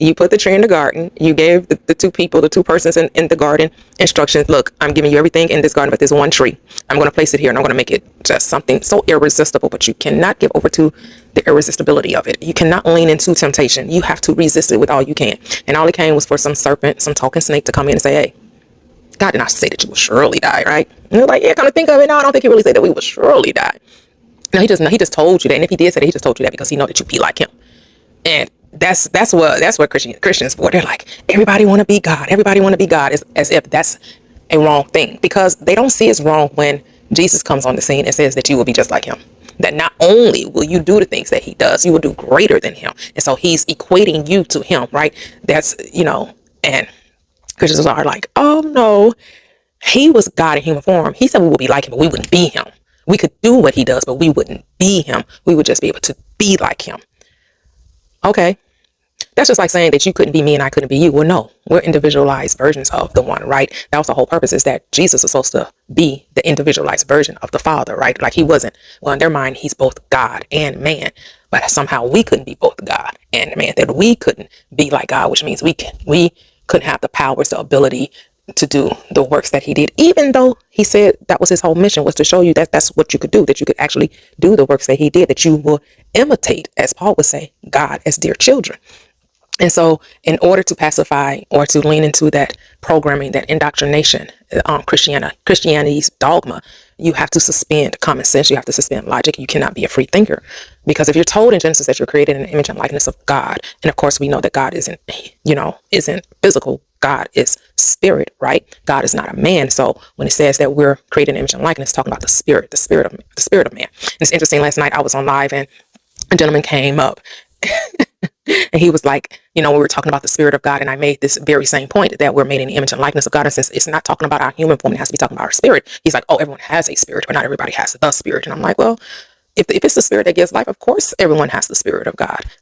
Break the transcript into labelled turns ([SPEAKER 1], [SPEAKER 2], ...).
[SPEAKER 1] You put the tree in the garden. You gave the two persons in the garden instructions. Look, I'm giving you everything in this garden, but there's one tree. I'm going to place it here and I'm going to make it just something so irresistible, but you cannot give over to the irresistibility of it. You cannot lean into temptation. You have to resist it with all you can. And all it came was for some serpent, some talking snake to come in and say, hey, God did not say that you will surely die, right? And you're like, yeah, kind of think of it. No, I don't think he really said that we will surely die. No, he just told you that. And if he did say that, he just told you that because he know that you be like him. And that's what Christians for. They're like, everybody want to be God. Everybody want to be God, as if that's a wrong thing, because they don't see it's wrong when Jesus comes on the scene and says that you will be just like him. That not only will you do the things that he does, you will do greater than him. And so he's equating you to him, right? That's, and Christians are like, oh no, he was God in human form. He said we would be like him, but we wouldn't be him. We could do what he does, but we wouldn't be him. We would just be able to be like him. Okay. That's just like saying that you couldn't be me and I couldn't be you. Well, no, we're individualized versions of the one, right? That was the whole purpose, is that Jesus was supposed to be the individualized version of the Father, right? Like he wasn't. Well, in their mind, he's both God and man, but somehow we couldn't be both God and man, that we couldn't be like God, which means we couldn't have the powers, the ability to do the works that he did, even though he said that was his whole mission, was to show you that that's what you could do, that you could actually do the works that he did, that you will imitate, as Paul would say, God as dear children. And so in order to pacify or to lean into that programming, that indoctrination, Christianity's dogma, you have to suspend common sense. You have to suspend logic. You cannot be a free thinker, because if you're told in Genesis that you're created in the image and likeness of God, and of course we know that God isn't physical. God is spirit, right? God is not a man. So when it says that we're created in the image and likeness, it's talking about the spirit of man. And it's interesting. Last night I was on live and a gentleman came up and he was like, we were talking about the spirit of God, and I made this very same point, that we're made in the image and likeness of God. And since it's not talking about our human form, it has to be talking about our spirit. He's like, oh, everyone has a spirit, but not everybody has the spirit. And I'm like, well, if it's the spirit that gives life, of course everyone has the spirit of God.